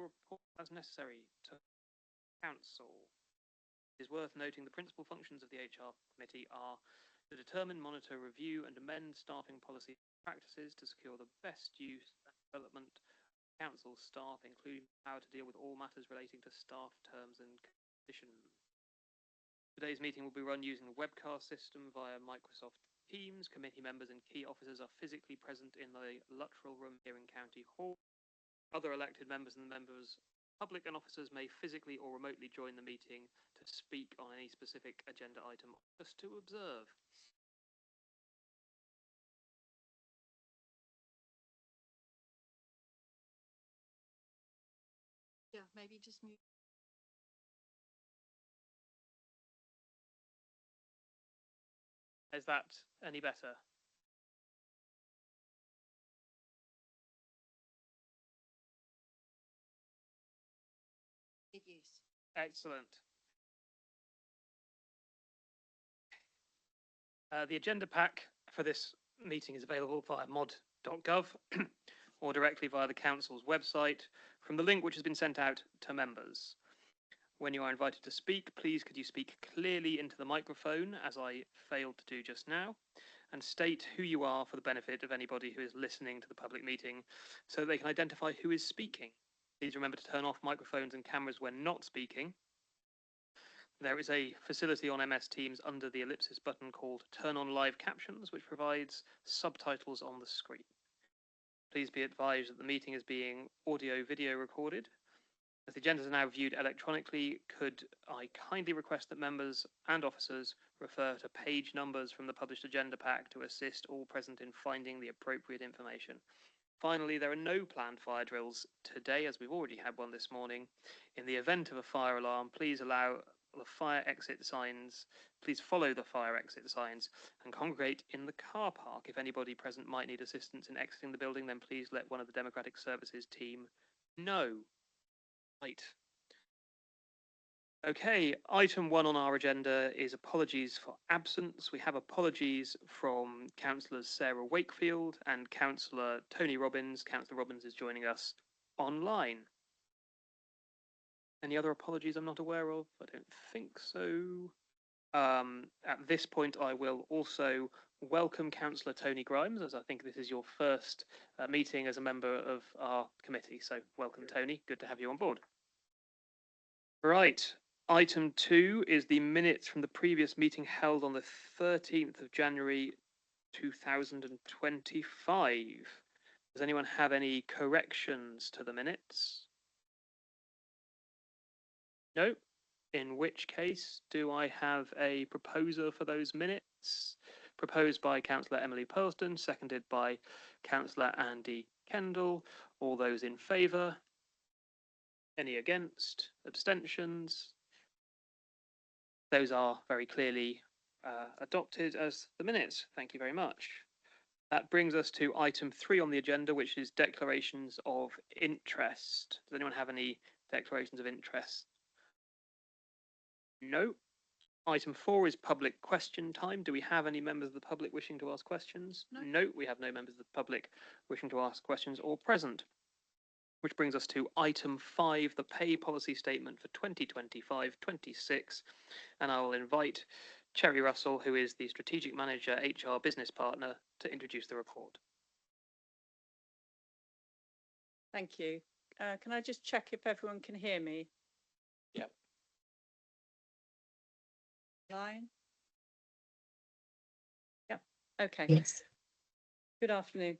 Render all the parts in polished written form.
report as necessary to Council. It is worth noting the principal functions of the HR Committee are to determine, monitor, review and amend staffing policy practices to secure the best use and development of Council's staff, including the power to deal with all matters relating to staff terms and conditions. Today's meeting will be run using the webcast system via Microsoft Teams. Committee members and key officers are physically present in the Luttrell Room here in County Hall. Other elected members and members, public and officers may physically or remotely join the meeting to speak on any specific agenda item, just to observe. Yeah, maybe just mute. Is that any better? It is. Excellent. The agenda pack for this meeting is available via mod.gov or directly via the Council's website from the link which has been sent out to members. When you are invited to speak, please could you speak clearly into the microphone, as I failed to do just now, and state who you are for the benefit of anybody who is listening to the public meeting so that they can identify who is speaking. Please remember to turn off microphones and cameras when not speaking. There is a facility on MS Teams under the ellipsis button called Turn on Live Captions, which provides subtitles on the screen. Please be advised that the meeting is being audio-video recorded. As the agendas are now viewed electronically, could I kindly request that members and officers refer to page numbers from the published agenda pack to assist all present in finding the appropriate information. Finally, there are no planned fire drills today, as we've already had one this morning. In the event of a fire alarm, please allow the fire exit signs, please follow the fire exit signs and congregate in the car park. If anybody present might need assistance in exiting the building, then please let one of the Democratic Services team know. Right. Okay, item 1 on our agenda is apologies for absence. We have apologies from Councillors Sarah Wakefield and Councillor Tony Robbins. Councillor Robbins is joining us online. Any other apologies I'm not aware of? I don't think so. At this point, I will also welcome Councillor Tony Grimes, as I think this is your first meeting as a member of our committee. So welcome, Tony. Good to have you on board. Right. Item 2 is the minutes from the previous meeting held on the 13th of January 2025. Does anyone have any corrections to the minutes? No? In which case, do I have a proposer for those minutes? Proposed by Councillor Emily Pearlston, seconded by Councillor Andy Kendall. All those in favour? Any against? Abstentions? Those are very clearly adopted as the minutes. Thank you very much. That brings us to item 3 on the agenda, which is declarations of interest. Does anyone have any declarations of interest? No. Item 4 is public question time. Do we have any members of the public wishing to ask questions? No. No, we have no members of the public wishing to ask questions or present. Which brings us to item 5, the pay policy statement for 2025-26. And I will invite Cherry Russell, who is the Strategic Manager, HR Business Partner, to introduce the report. Thank you. Can I just check if everyone can hear me? Yep. Line? Yep. Okay. Yes. Good afternoon.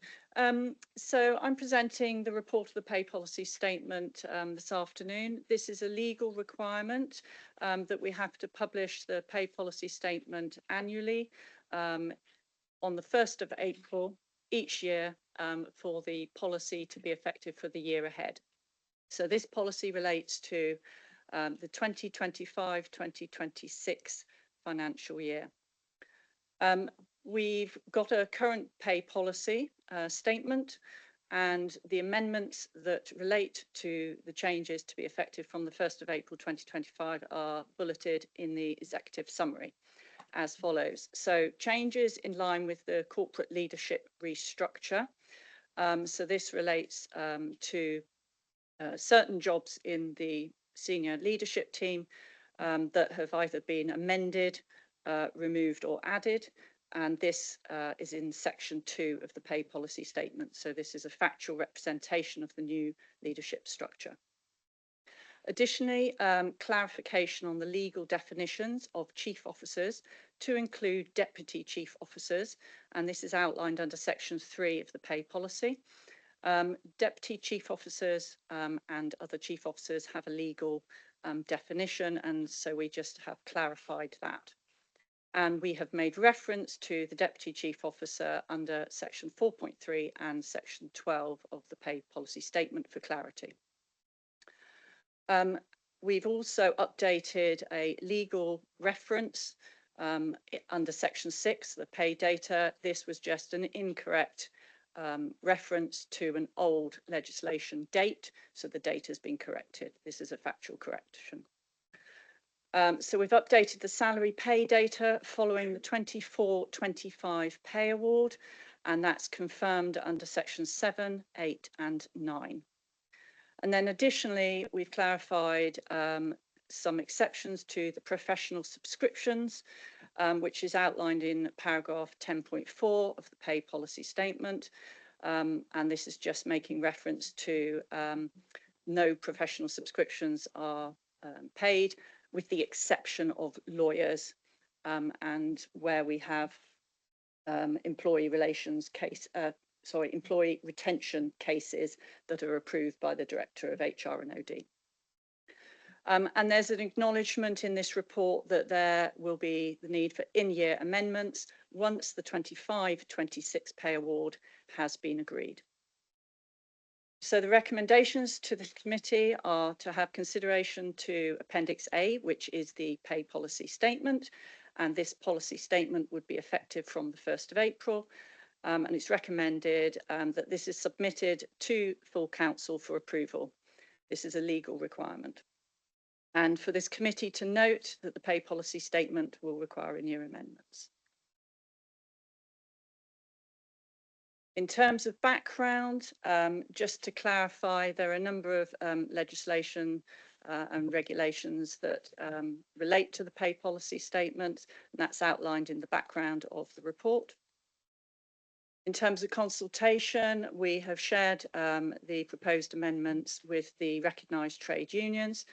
So I'm presenting the report of the pay policy statement this afternoon. This is a legal requirement that we have to publish the pay policy statement annually on the 1st of April each year for the policy to be effective for the year ahead. So this policy relates to the 2025-2026 financial year. We've got a current pay policy statement, and the amendments that relate to the changes to be effective from the 1st of April 2025 are bulleted in the executive summary as follows. So changes in line with the corporate leadership restructure. So this relates to certain jobs in the senior leadership team that have either been amended, removed or added. And this is in section 2 of the pay policy statement. So this is a factual representation of the new leadership structure. Additionally, clarification on the legal definitions of chief officers to include deputy chief officers, and this is outlined under section 3 of the pay policy. Deputy chief officers and other chief officers have a legal definition, and so we just have clarified that. And we have made reference to the deputy chief officer under section 4.3 and section 12 of the pay policy statement for clarity. We've also updated a legal reference under section 6, the pay data. This was just an incorrect reference to an old legislation date, so the date has been corrected. This is a factual correction. So we've updated the salary pay data following the 24-25 pay award, and that's confirmed under section 7, 8 and 9. And then additionally, we've clarified some exceptions to the professional subscriptions, which is outlined in paragraph 10.4 of the pay policy statement. And this is just making reference to no professional subscriptions are paid, with the exception of lawyers and where we have employee retention cases that are approved by the Director of HR and OD. And there's an acknowledgement in this report that there will be the need for in-year amendments once the 25-26 pay award has been agreed. So the recommendations to the committee are to have consideration to Appendix A, which is the pay policy statement, and this policy statement would be effective from the 1st of April. And it's recommended that this is submitted to full council for approval. This is a legal requirement. And for this committee to note that the pay policy statement will require in-year amendments. In terms of background, just to clarify, there are a number of legislation and regulations that relate to the pay policy statement, and that's outlined in the background of the report. In terms of consultation, we have shared the proposed amendments with the recognised trade unions,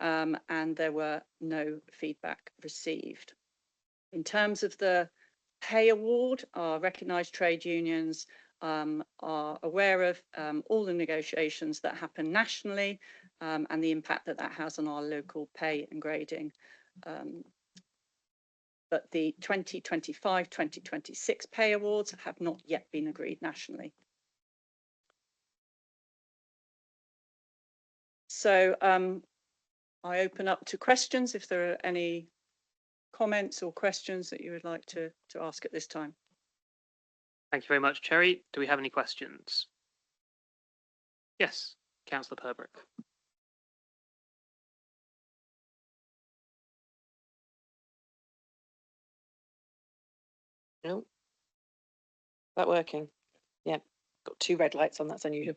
and there were no feedback received. In terms of the pay award, our recognised trade unions are aware of all the negotiations that happen nationally and the impact that that has on our local pay and grading. But the 2025-2026 pay awards have not yet been agreed nationally. So I open up to questions if there are any comments or questions that you would like to ask at this time. Thank you very much, Cherry. Do we have any questions? Yes, Councillor Purbrick. No. Is that working? Yeah, got 2 red lights on, that's unusual.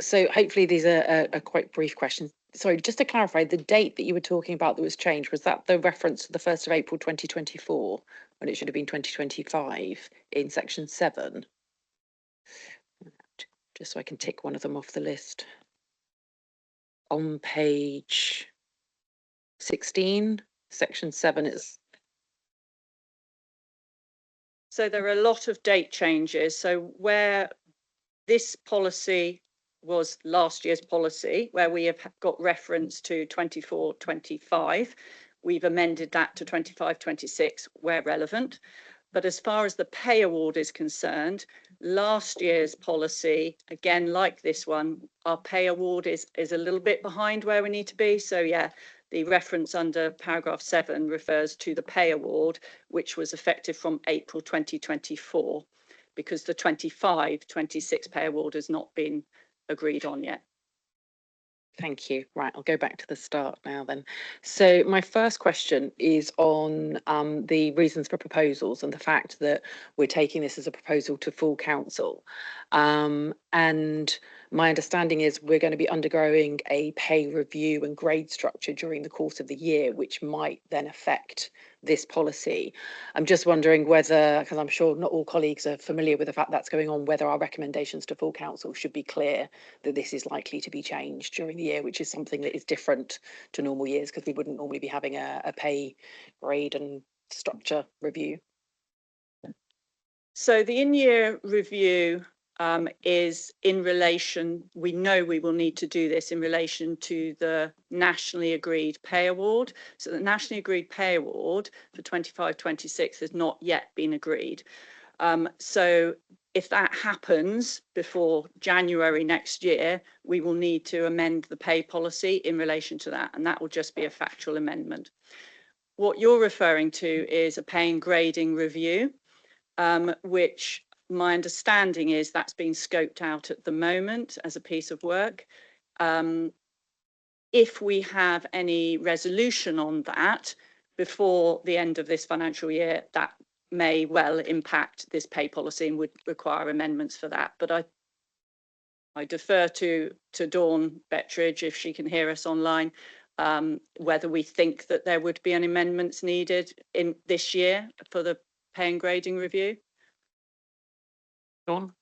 So hopefully these are quite brief questions. Sorry, just to clarify, the date that you were talking about that was changed, was that the reference to the 1st of April 2024, when it should have been 2025 in section 7? Just so I can tick one of them off the list. On page 16, section 7 is... So there are a lot of date changes. So where this policy was last year's policy, where we have got reference to 24-25, we've amended that to 25-26 where relevant. But as far as the pay award is concerned, last year's policy, again, like this one, our pay award is a little bit behind where we need to be. So yeah, the reference under paragraph 7 refers to the pay award, which was effective from April 2024, because the 25-26 pay award has not been agreed on yet. Thank you. Right, I'll go back to the start now then. So my first question is on the reasons for proposals and the fact that we're taking this as a proposal to full council. And my understanding is we're going to be undergoing a pay review and grade structure during the course of the year, which might then affect this policy. I'm just wondering whether, because I'm sure not all colleagues are familiar with the fact that's going on, whether our recommendations to full council should be clear that this is likely to be changed during the year, which is something that is different to normal years because we wouldn't normally be having a pay grade and structure review. So the in-year review is in relation, we know we will need to do this in relation to the nationally agreed pay award. So the nationally agreed pay award for 25-26 has not yet been agreed. So if that happens before January next year, we will need to amend the pay policy in relation to that, and that will just be a factual amendment. What you're referring to is a pay and grading review, which my understanding is that's being scoped out at the moment as a piece of work. If we have any resolution on that before the end of this financial year, that may well impact this pay policy and would require amendments for that. But I defer to Dawn Bettridge, if she can hear us online, whether we think that there would be any amendments needed in this year for the pay and grading review. Dawn?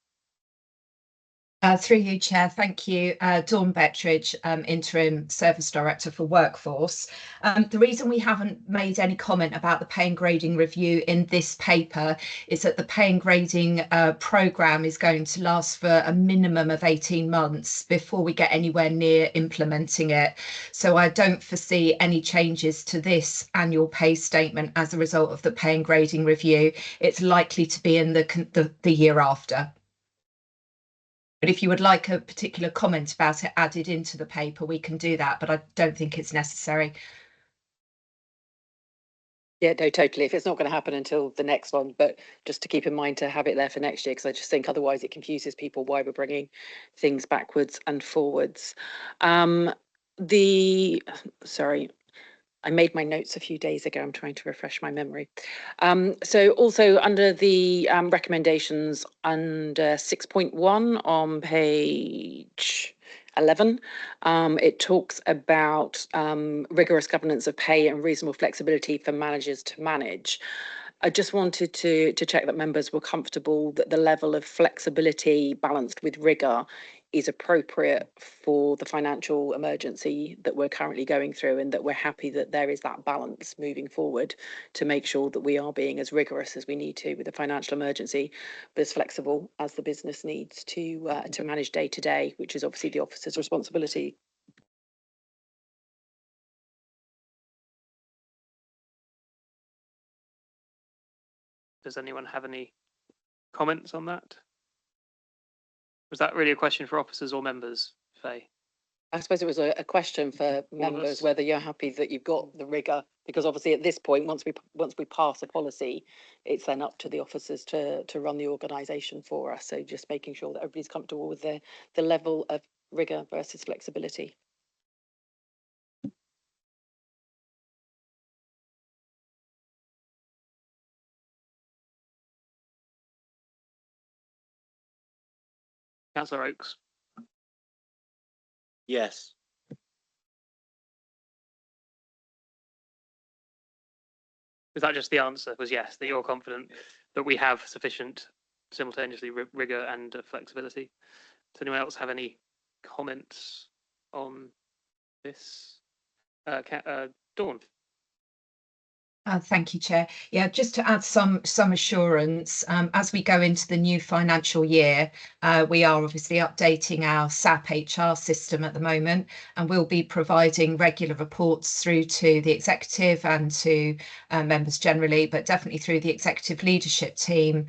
Through you, Chair. Thank you. Dawn Bettridge, Interim Service Director for Workforce. The reason we haven't made any comment about the pay and grading review in this paper is that the pay and grading programme is going to last for a minimum of 18 months before we get anywhere near implementing it. So I don't foresee any changes to this annual pay statement as a result of the pay and grading review. It's likely to be in the year after. But if you would like a particular comment about it added into the paper, we can do that, but I don't think it's necessary. Yeah, no, totally. If it's not going to happen until the next one, but just to keep in mind to have it there for next year, because I just think otherwise it confuses people why we're bringing things backwards and forwards. Sorry, I made my notes a few days ago. I'm trying to refresh my memory. So also under the recommendations under 6.1 on page 11, it talks about rigorous governance of pay and reasonable flexibility for managers to manage. I just wanted to check that members were comfortable that the level of flexibility balanced with rigour is appropriate for the financial emergency that we're currently going through, and that we're happy that there is that balance moving forward to make sure that we are being as rigorous as we need to with the financial emergency, but as flexible as the business needs to manage day to day, which is obviously the officer's responsibility. Does anyone have any comments on that? Was that really a question for officers or members, Faye? I suppose it was a question for members, whether you're happy that you've got the rigour, because obviously at this point, once we pass a policy, it's then up to the officers to run the organisation for us. So just making sure that everybody's comfortable with the level of rigour versus flexibility. Councillor Oakes? Yes. Was that just the answer? Was yes, that you're confident that we have sufficient simultaneously rigour and flexibility? Does anyone else have any comments on this? Dawn? Thank you, Chair. Yeah, just to add some assurance, as we go into the new financial year, we are obviously updating our SAP HR system at the moment, and we'll be providing regular reports through to the executive and to members generally, but definitely through the executive leadership team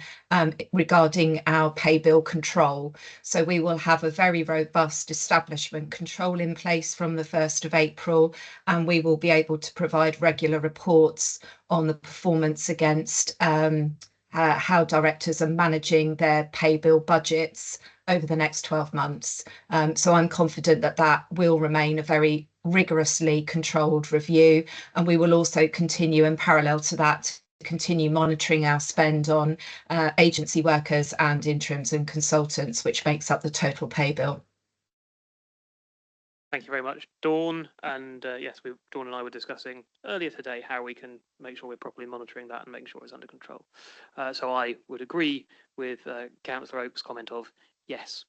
regarding our pay bill control. So we will have a very robust establishment control in place from the 1st of April, and we will be able to provide regular reports on the performance against how directors are managing their pay bill budgets over the next 12 months. So I'm confident that that will remain a very rigorously controlled review, and we will also continue in parallel to that, continue monitoring our spend on agency workers and interims and consultants, which makes up the total pay bill. Thank you very much, Dawn. And yes, Dawn and I were discussing earlier today how we can make sure we're properly monitoring that and making sure it's under control. So I would agree with Councillor Oak's comment of yes.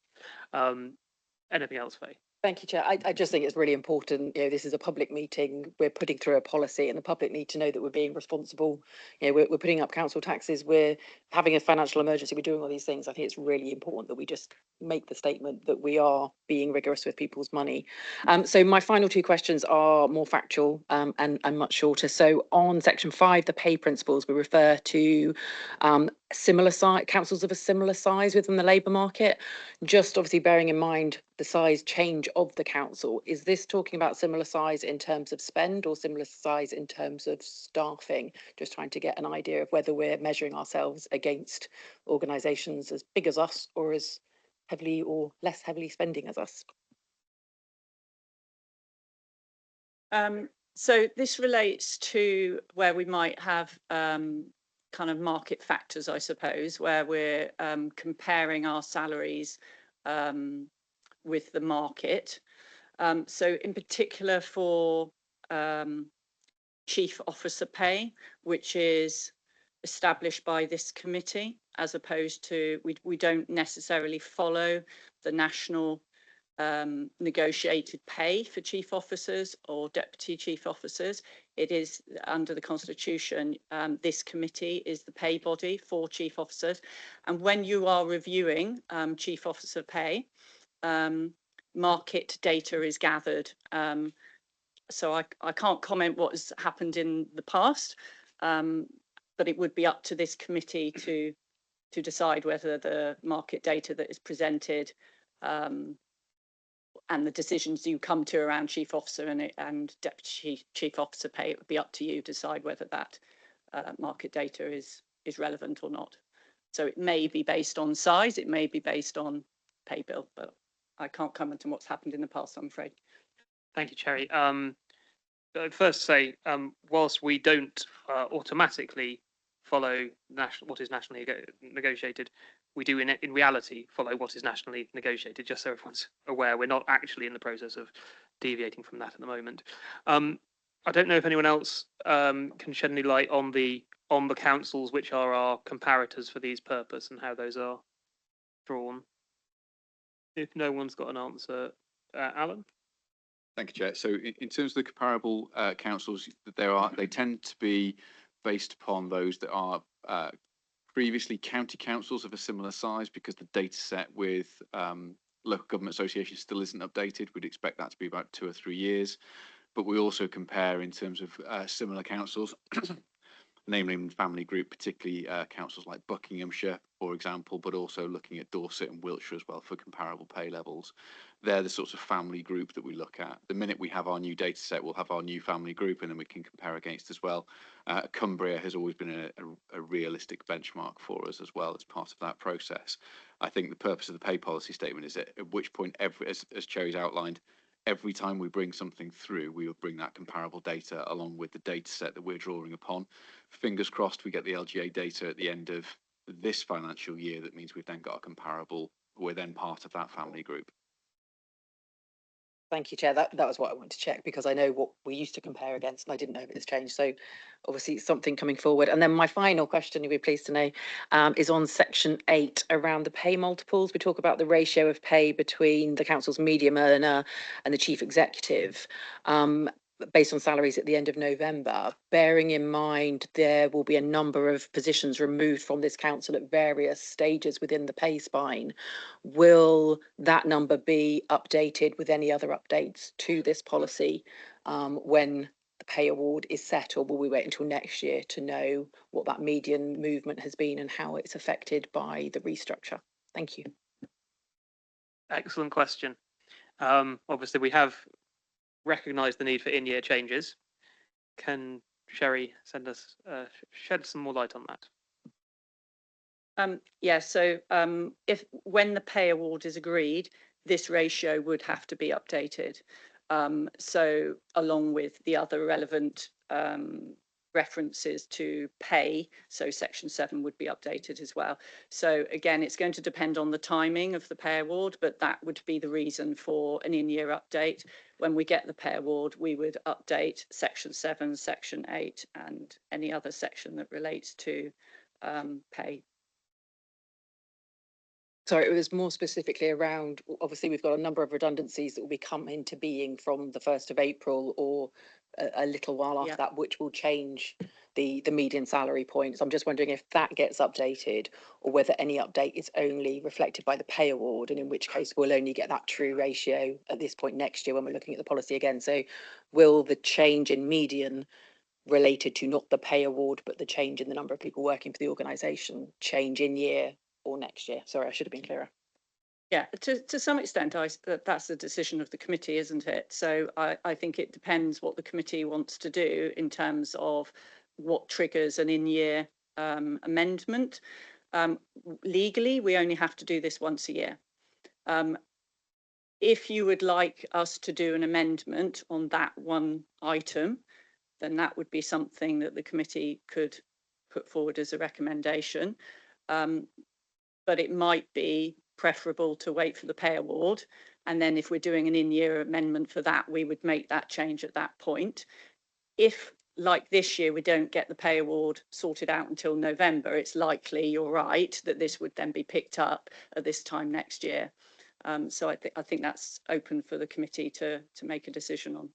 Anything else, Faye? Thank you, Chair. I just think it's really important. This is a public meeting. We're putting through a policy, and the public need to know that we're being responsible. We're putting up council taxes. We're having a financial emergency. We're doing all these things. I think it's really important that we just make the statement that we are being rigorous with people's money. So my final two questions are more factual and much shorter. So on section 5, the pay principles, we refer to similar size councils of a similar size within the labour market. Just obviously bearing in mind the size change of the council, is this talking about similar size in terms of spend or similar size in terms of staffing? Just trying to get an idea of whether we're measuring ourselves against organisations as big as us or as heavily or less heavily spending as us. So this relates to where we might have kind of market factors, I suppose, where we're comparing our salaries with the market. So in particular for chief officer pay, which is established by this committee, as opposed to we don't necessarily follow the national negotiated pay for chief officers or deputy chief officers. It is under the Constitution, this committee is the pay body for chief officers. And when you are reviewing chief officer pay, market data is gathered. So I can't comment what has happened in the past, but it would be up to this committee to decide whether the market data that is presented and the decisions you come to around chief officer and deputy chief officer pay, it would be up to you to decide whether that market data is relevant or not. So it may be based on size, it may be based on pay bill, but I can't comment on what's happened in the past, I'm afraid. Thank you, Cherry. First say, whilst we don't automatically follow what is nationally negotiated, we do in reality follow what is nationally negotiated, just so everyone's aware. We're not actually in the process of deviating from that at the moment. I don't know if anyone else can shed any light on the councils which are our comparators for these purposes and how those are drawn. If no one's got an answer, Alan? Thank you, Chair. So in terms of the comparable councils, they tend to be based upon those that are previously county councils of a similar size, because the data set with local government associations still isn't updated. We'd expect that to be about 2 or 3 years. But we also compare in terms of similar councils, namely in family group, particularly councils like Buckinghamshire, for example, but also looking at Dorset and Wiltshire as well for comparable pay levels. They're the sorts of family group that we look at. The minute we have our new data set, we'll have our new family group, and then we can compare against as well. Cumbria has always been a realistic benchmark for us as well as part of that process. I think the purpose of the pay policy statement is at which point, as Cherry's outlined, every time we bring something through, we will bring that comparable data along with the data set that we're drawing upon. Fingers crossed we get the LGA data at the end of this financial year. That means we've then got a comparable, we're then part of that family group. Thank you, Chair. That was what I wanted to check, because I know what we used to compare against and I didn't know if it's changed. So obviously something coming forward. And then my final question, you'll be pleased to know, is on section 8 around the pay multiples. We talk about the ratio of pay between the council's medium earner and the chief executive. Based on salaries at the end of November, bearing in mind there will be a number of positions removed from this council at various stages within the pay spine, will that number be updated with any other updates to this policy when the pay award is set, or will we wait until next year to know what that median movement has been and how it's affected by the restructure? Thank you. Excellent question. Obviously, we have recognise the need for in-year changes. Can Sherry shed some more light on that? Yeah, so if when the pay award is agreed, this ratio would have to be updated. So along with the other relevant references to pay, so section 7 would be updated as well. So again, it's going to depend on the timing of the pay award, but that would be the reason for an in-year update. When we get the pay award, we would update section 7, section 8, and any other section that relates to pay. Sorry, it was more specifically around, obviously, we've got a number of redundancies that will be come into being from the 1st of April or a little while after Yeah. that, which will change the median salary point. So I'm just wondering if that gets updated or whether any update is only reflected by the pay award, and in which case we'll only get that true ratio at this point next year when we're looking at the policy again. So will the change in median related to not the pay award, but the change in the number of people working for the organisation change in year or next year? Sorry, I should have been clearer. Yeah, to some extent, that's the decision of the committee, isn't it? So I think it depends what the committee wants to do in terms of what triggers an in-year amendment. Legally, we only have to do this once a year. If you would like us to do an amendment on that one item, then that would be something that the committee could put forward as a recommendation. But it might be preferable to wait for the pay award. And then if we're doing an in-year amendment for that, we would make that change at that point. If, like this year, we don't get the pay award sorted out until November, it's likely, you're right, that this would then be picked up at this time next year. So I think that's open for the committee to make a decision on.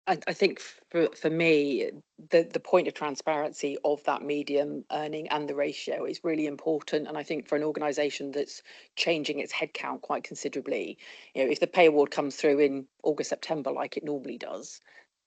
I think for me, the point of transparency of that median earning and the ratio is really important. And I think for an organisation that's changing its headcount quite considerably, if the pay award comes through in August, September, like it normally does,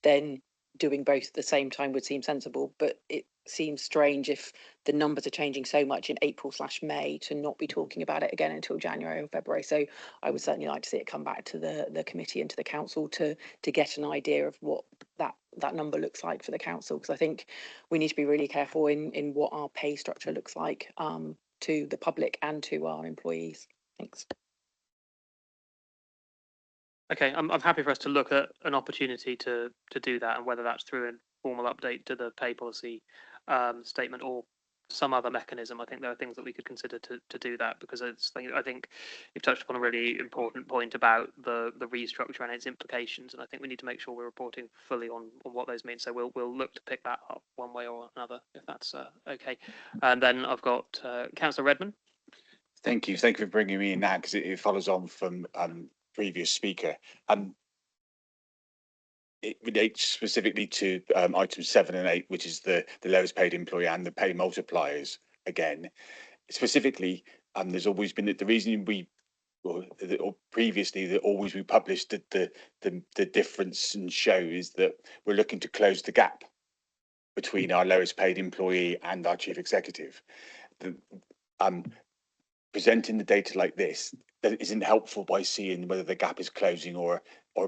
then doing both at the same time would seem sensible. But it seems strange if the numbers are changing so much in April/May to not be talking about it again until January or February. So I would certainly like to see it come back to the committee and to the council to get an idea of what that number looks like for the council, because I think we need to be really careful in what our pay structure looks like to the public and to our employees. Thanks. Okay, I'm happy for us to look at an opportunity to do that, and whether that's through a formal update to the pay policy statement or some other mechanism. I think there are things that we could consider to do that, because I think you've touched upon a really important point about the restructure and its implications, and I think we need to make sure we're reporting fully on what those mean. So we'll look to pick that up one way or another, if that's okay. And then I've got Councillor Redmond. Thank you for bringing me in now, because it follows on from previous speaker. It relates specifically to items 7 and 8, which is the lowest paid employee and the pay multipliers. Again, specifically, there's always been the reason or previously that always we published the difference and show is that we're looking to close the gap between our lowest paid employee and our chief executive. Presenting the data like this that isn't helpful by seeing whether the gap is closing or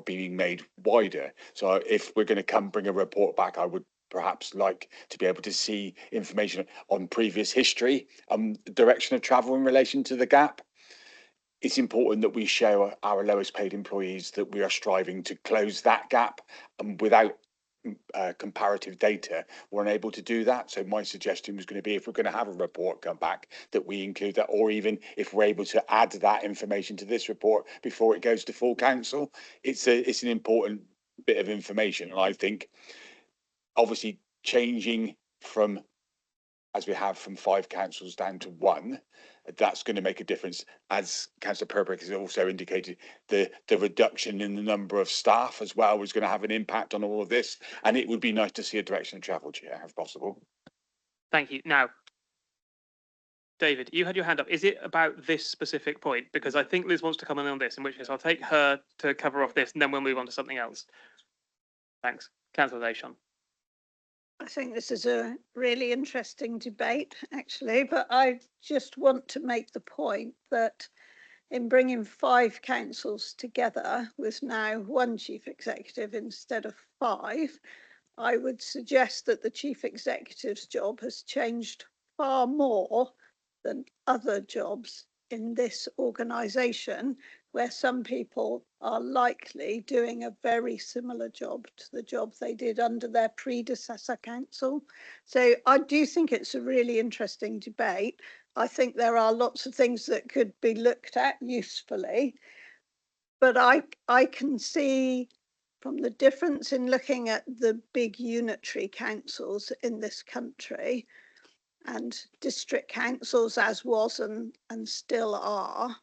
being made wider. So if we're going to bring a report back, I would perhaps like to be able to see information on previous history, the direction of travel in relation to the gap. It's important that we show our lowest paid employees that we are striving to close that gap, and without comparative data, we're unable to do that. So my suggestion was going to be, if we're going to have a report come back, that we include that, or even if we're able to add that information to this report before it goes to full council. It's an important bit of information, and I think obviously changing from, as we have, from 5 councils down to 1, that's going to make a difference. As Councillor Purbrick has also indicated, the reduction in the number of staff as well was going to have an impact on all of this, and it would be nice to see a direction of travel, Chair, if possible. Thank you. Now, David, you had your hand up. Is it about this specific point? Because I think Liz wants to come in on this, in which case I'll take her to cover off this, and then we'll move on to something else. Thanks. Councillor Leyshon. I think this is a really interesting debate, actually, but I just want to make the point that in bringing 5 councils together with now 1 chief executive instead of 5, I would suggest that the chief executive's job has changed far more than other jobs in this organisation, where some people are likely doing a very similar job to the job they did under their predecessor council. So I do think it's a really interesting debate. I think there are lots of things that could be looked at usefully, but I can see from the difference in looking at the big unitary councils in this country and district councils as was and still are,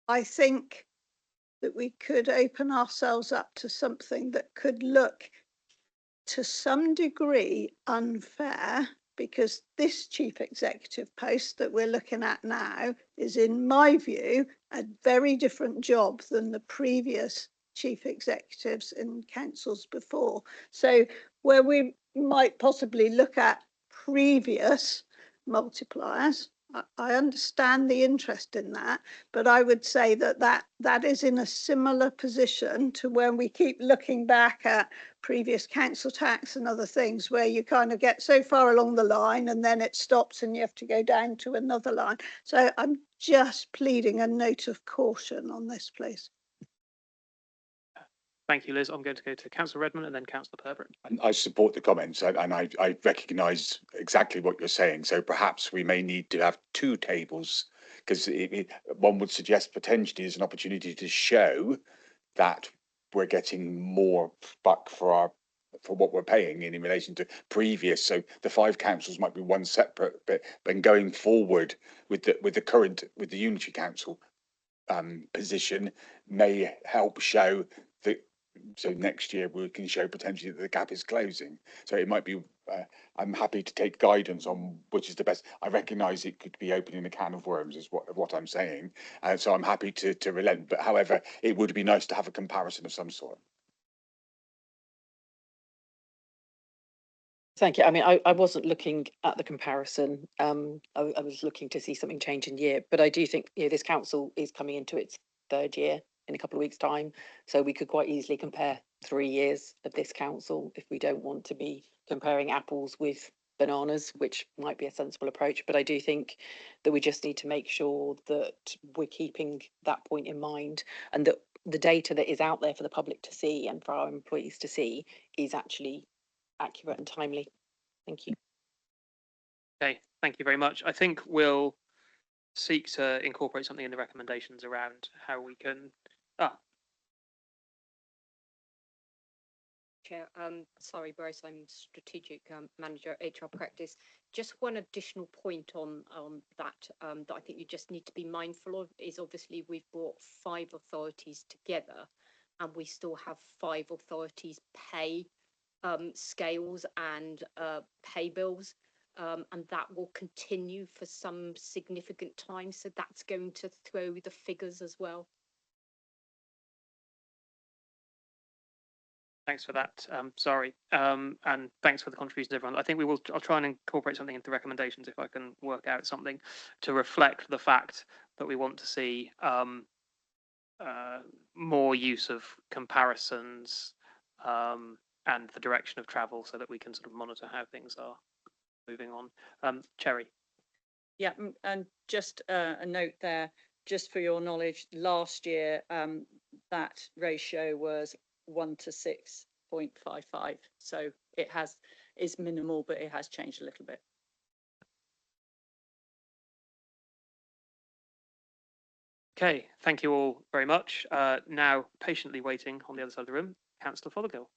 I think that we could open ourselves up to something that could look to some degree unfair, because this chief executive post that we're looking at now is, in my view, a very different job than the previous chief executives in councils before. So where we might possibly look at previous multipliers, I understand the interest in that, but I would say that is in a similar position to when we keep looking back at previous council tax and other things, where you kind of get so far along the line and then it stops and you have to go down to another line. So I'm just pleading a note of caution on this, please. Thank you, Liz. I'm going to go to Councillor Redmond and then Councillor Purbrick. And I support the comments, and I recognise exactly what you're saying. So perhaps we may need to have two tables, because one would suggest potentially there's an opportunity to show that we're getting more buck for what we're paying in relation to previous. So the 5 councils might be one separate bit, but going forward with the unitary council position may help show that. So next year we can show potentially that the gap is closing. So it might be, I'm happy to take guidance on which is the best. I recognise it could be opening a can of worms, is what I'm saying. And so I'm happy to relent. But however, it would be nice to have a comparison of some sort. Thank you. I mean, I wasn't looking at the comparison. I was looking to see something change in year, but I do think, you know, this council is coming into its 3rd year in a couple of weeks' time. So we could quite easily compare 3 years of this council if we don't want to be comparing apples with bananas, which might be a sensible approach. But I do think that we just need to make sure that we're keeping that point in mind, and that the data that is out there for the public to see and for our employees to see is actually accurate and timely. Thank you. Okay, thank you very much. I think we'll seek to incorporate something in the recommendations around how we can. Chair, sorry, Bryce, I'm strategic manager at HR practice. Just one additional point on that that I think you just need to be mindful of is, obviously we've brought 5 authorities together, and we still have 5 authorities pay scales and pay bills, and that will continue for some significant time. So that's going to throw the figures as well. Thanks for that. Sorry. And thanks for the contributions, everyone. I think I'll try and incorporate something into recommendations if I can work out something to reflect the fact that we want to see more use of comparisons and the direction of travel, so that we can sort of monitor how things are moving on. Cherry. Yeah, and just a note there, just for your knowledge, last year that ratio was 1 to 6.55. So it is minimal, but it has changed a little bit. Okay, thank you all very much. Now patiently waiting on the other side of the room, Councillor Fothergill.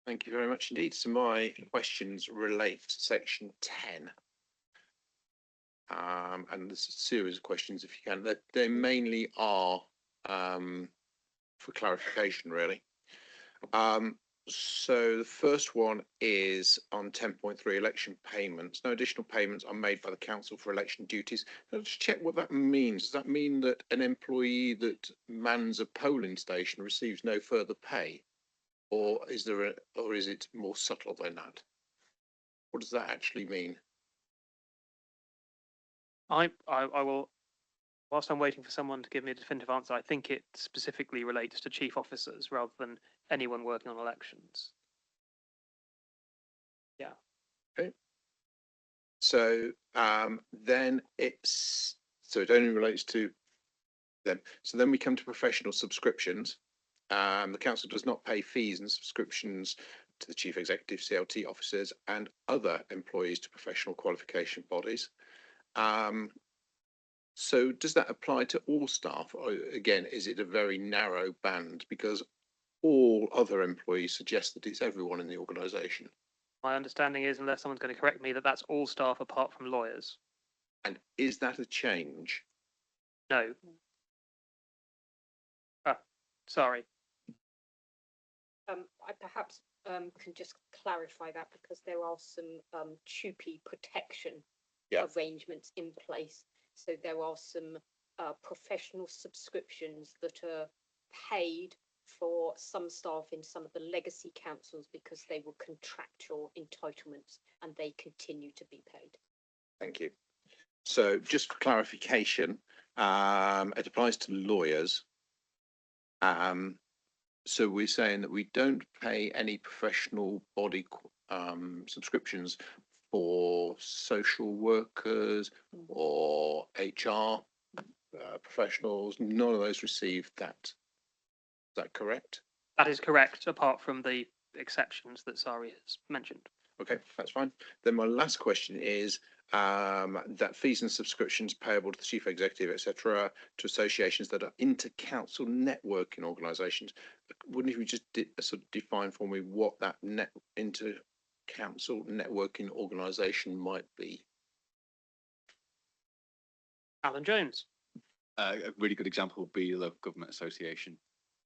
Thank you very much indeed. So my questions relate to section 10. And there's a series of questions, if you can. They mainly are for clarification, really. So the first one is on 10.3 election payments. No additional payments are made by the council for election duties. Let's check what that means. Does that mean that an employee that mans a polling station receives no further pay? Or is it more subtle than that? What does that actually mean? I will Whilst I'm waiting for someone to give me a definitive answer, I think it specifically relates to chief officers rather than anyone working on elections. So then so it only relates to them. So then we come to professional subscriptions. The council does not pay fees and subscriptions to the chief executive, CLT officers and other employees to professional qualification bodies. So does that apply to all staff? Or again, is it a very narrow band? Because all other employees suggest that it's everyone in the organisation. My understanding is, unless someone's going to correct me, that that's all staff apart from lawyers. And is that a change? No. Sorry. I perhaps can just clarify that because there are some TUPE protection arrangements in place. So there are some professional subscriptions that are paid for some staff in some of the legacy councils because they were contractual entitlements and they continue to be paid. Thank you. So just for clarification, it applies to lawyers. So we're saying that we don't pay any professional body subscriptions for social workers or HR professionals. None of those receive that. Is that correct? That is correct, apart from the exceptions that Sari has mentioned. Okay, that's fine. Then my last question is that fees and subscriptions payable to the chief executive, etc., to associations that are inter-council networking organisations. Wouldn't you just sort of define for me what that inter-council networking organisation might be? Alan Jones. A really good example would be the local government association.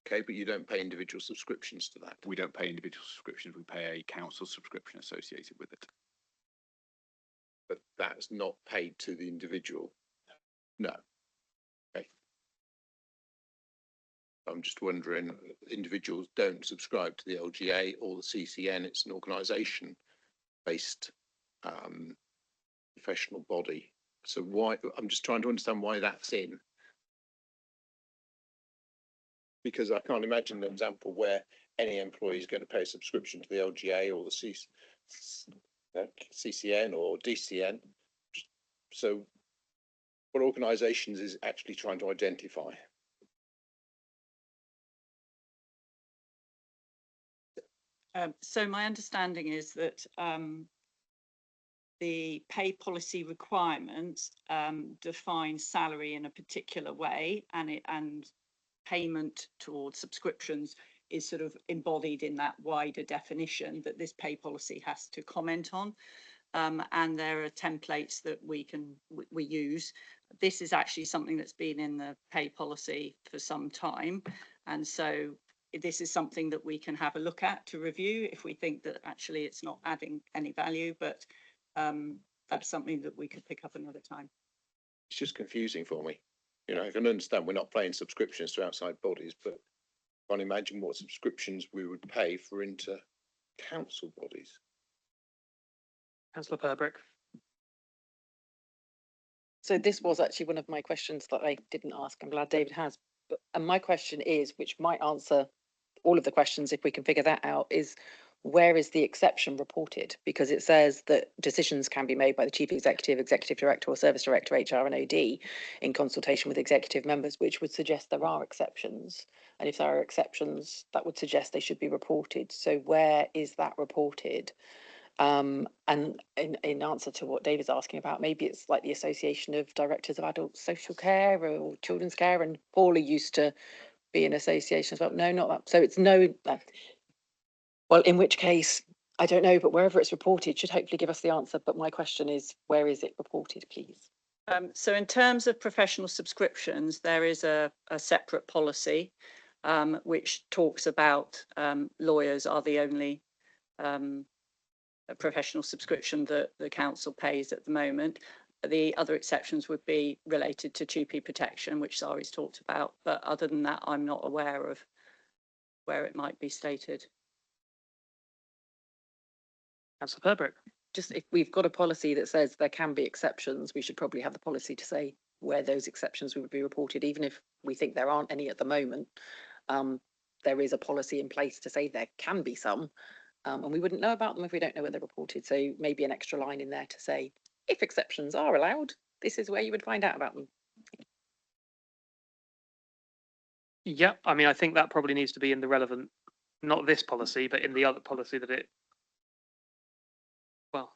Okay, but you don't pay individual subscriptions to that. We don't pay individual subscriptions. We pay a council subscription associated with it. But that's not paid to the individual. No. Okay. I'm just wondering, individuals don't subscribe to the LGA or the CCN. It's an organisation-based professional body. So why? I'm just trying to understand why that's in. Because I can't imagine an example where any employee is going to pay a subscription to the LGA or the CCN or DCN. So what organisations is actually trying to identify? So my understanding is that the pay policy requirements define salary in a particular way, and payment towards subscriptions is sort of embodied in that wider definition that this pay policy has to comment on. And there are templates that we use. This is actually something that's been in the pay policy for some time. And so this is something that we can have a look at to review if we think that actually it's not adding any value, but that's something that we could pick up another time. It's just confusing for me. You know, I can understand we're not paying subscriptions to outside bodies, but I can't imagine what subscriptions we would pay for inter-council bodies. Councillor Purbrick. So this was actually one of my questions that I didn't ask. I'm glad David has. And my question is, which might answer all of the questions if we can figure that out, is where is the exception reported? Because it says that decisions can be made by the chief executive, executive director or service director, HR and OD in consultation with executive members, which would suggest there are exceptions. And if there are exceptions, that would suggest they should be reported. So where is that reported? And in answer to what David's asking about, maybe it's like the Association of Directors of Adult Social Care or Children's Care, and Paula used to be an association as well. No, not that. So it's no. Well, in which case, I don't know, but wherever it's reported should hopefully give us the answer. But my question is, where is it reported, please? So in terms of professional subscriptions, there is a separate policy which talks about lawyers are the only professional subscription that the council pays at the moment. The other exceptions would be related to TUPE protection, which Sari's talked about. But other than that, I'm not aware of where it might be stated. Councillor Purbrick. Just if we've got a policy that says there can be exceptions, we should probably have the policy to say where those exceptions would be reported, even if we think there aren't any at the moment. There is a policy in place to say there can be some, and we wouldn't know about them if we don't know where they're reported. So maybe an extra line in there to say, if exceptions are allowed, this is where you would find out about them. Yeah, I mean, I think that probably needs to be in the relevant, not this policy, but in the other policy that it, well,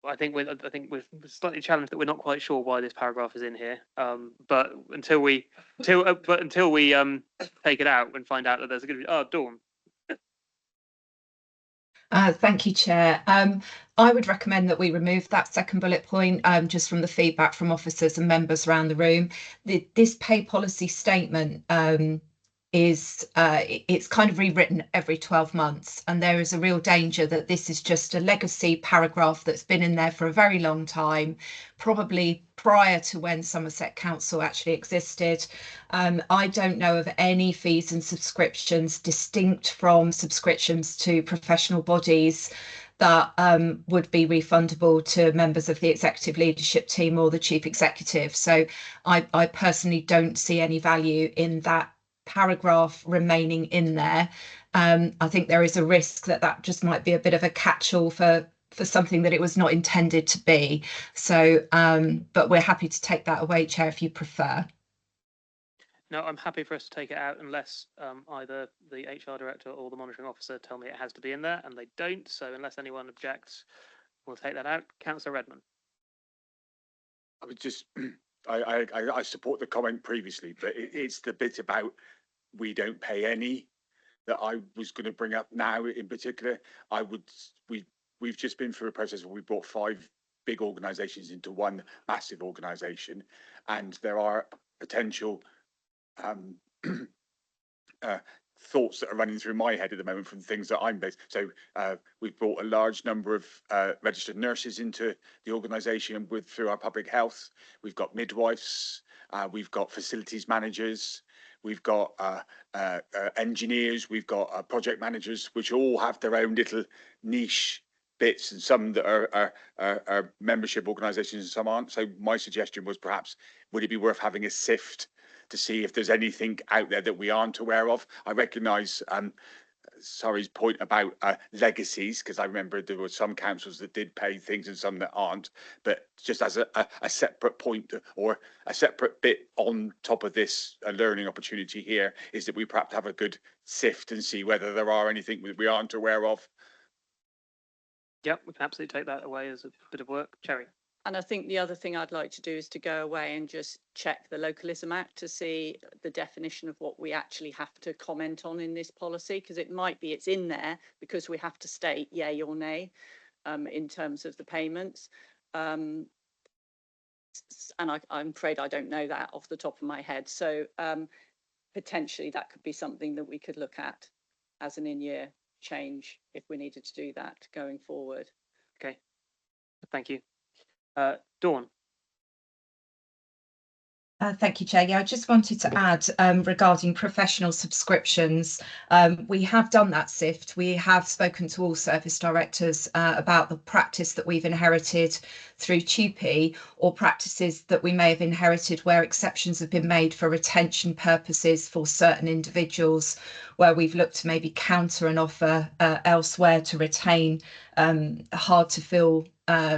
I think we're slightly challenged that we're not quite sure why this paragraph is in here. But until we take it out and find out that there's going to be, oh, Dawn. Thank you, Chair. I would recommend that we remove that second bullet point, just from the feedback from officers and members around the room. This pay policy statement it's kind of rewritten every 12 months, and there is a real danger that this is just a legacy paragraph that's been in there for a very long time, probably prior to when Somerset Council actually existed. I don't know of any fees and subscriptions distinct from subscriptions to professional bodies that would be refundable to members of the executive leadership team or the chief executive. So I personally don't see any value in that paragraph remaining in there. I think there is a risk that that just might be a bit of a catch-all for something that it was not intended to be. So, but we're happy to take that away, Chair, if you prefer. No, I'm happy for us to take it out unless either the HR director or the monitoring officer tell me it has to be in there, and they don't. So unless anyone objects, we'll take that out. Councillor Redmond. I would just, I support the comment previously, but it's the bit about we don't pay any that I was going to bring up now in particular. We've just been through a process where we brought 5 big organisations into one massive organisation, and there are potential thoughts that are running through my head at the moment from things that I'm based. So we've brought a large number of registered nurses into the organisation through our public health. We've got midwives, we've got facilities managers, we've got engineers, we've got project managers, which all have their own little niche bits, and some that are membership organisations and some aren't. So my suggestion was, perhaps, would it be worth having a sift to see if there's anything out there that we aren't aware of? I recognise Surrey's point about legacies, because I remember there were some councils that did pay things and some that aren't, but just as a separate point or a separate bit on top of this learning opportunity here, is that we perhaps have a good sift and see whether there are anything that we aren't aware of. Yep, we can absolutely take that away as a bit of work. Cherry. And I think the other thing I'd like to do is to go away and just check the Localism Act to see the definition of what we actually have to comment on in this policy, because it might be it's in there because we have to state yay or nay in terms of the payments. And I'm afraid I don't know that off the top of my head. So potentially that could be something that we could look at as an in-year change if we needed to do that going forward. Okay, thank you. Dawn. Thank you, Chair. Yeah, I just wanted to add regarding professional subscriptions. We have done that sift. We have spoken to all service directors about the practice that we've inherited through TUPE, or practices that we may have inherited where exceptions have been made for retention purposes for certain individuals, where we've looked to maybe counter an offer elsewhere to retain hard to fill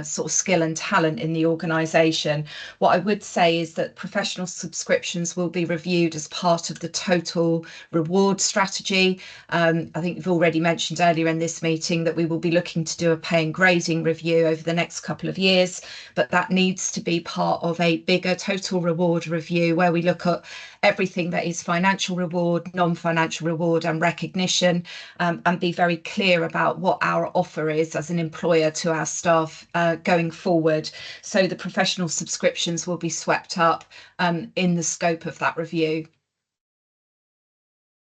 sort of skill and talent in the organisation. What I would say is that professional subscriptions will be reviewed as part of the total reward strategy. I think you've already mentioned earlier in this meeting that we will be looking to do a pay and grading review over the next couple of years, but that needs to be part of a bigger total reward review where we look at everything that is financial reward, non-financial reward and recognition, and be very clear about what our offer is as an employer to our staff going forward. So the professional subscriptions will be swept up in the scope of that review.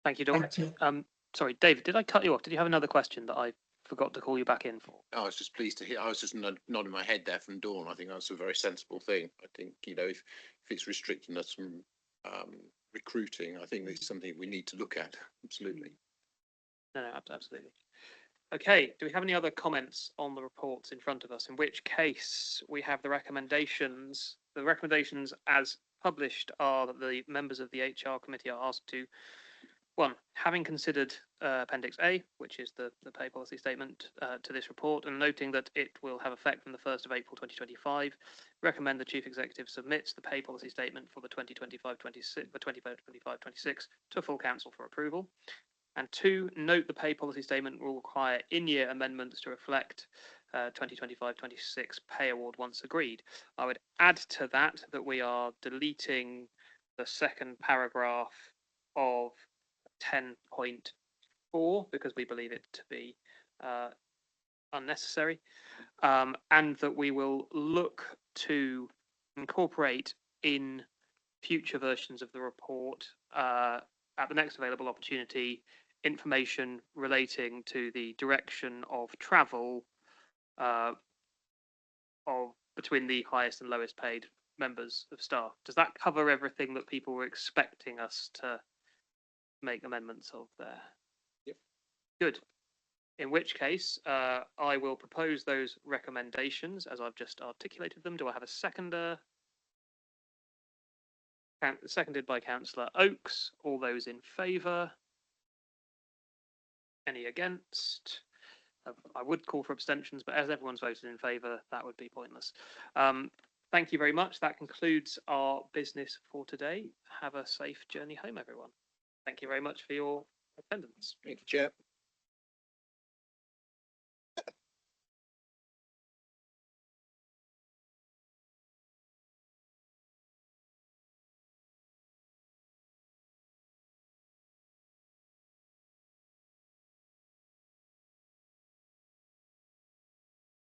Thank you, Dawn. Sorry, David, did I cut you off? Did you have another question that I forgot to call you back in for? I was just pleased to hear. I was just nodding my head there from Dawn. I think that's a very sensible thing. I think, you know, if it's restricting us from recruiting, I think it's something we need to look at. Absolutely. No, absolutely. Okay, do we have any other comments on the reports in front of us? In which case, we have the recommendations. The recommendations as published are that the members of the HR committee are asked to, one, having considered Appendix A, which is the pay policy statement to this report, and noting that it will have effect from the 1st of April 2025, recommend the Chief Executive submits the pay policy statement for the 2025-26 to full council for approval. And two, note the pay policy statement will require in-year amendments to reflect 2025-26 pay award once agreed. I would add to that we are deleting the second paragraph of 10.4 because we believe it to be unnecessary, and that we will look to incorporate in future versions of the report at the next available opportunity information relating to the direction of travel of between the highest and lowest paid members of staff. Does that cover everything that people were expecting us to make amendments of there? Yep. Good. In which case, I will propose those recommendations as I've just articulated them. Do I have a seconder? Seconded by Councillor Oakes. All those in favour? Any against? I would call for abstentions, but as everyone's voted in favour, that would be pointless. Thank you very much. That concludes our business for today. Have a safe journey home, everyone. Thank you very much for your attendance. Thank you, Chair.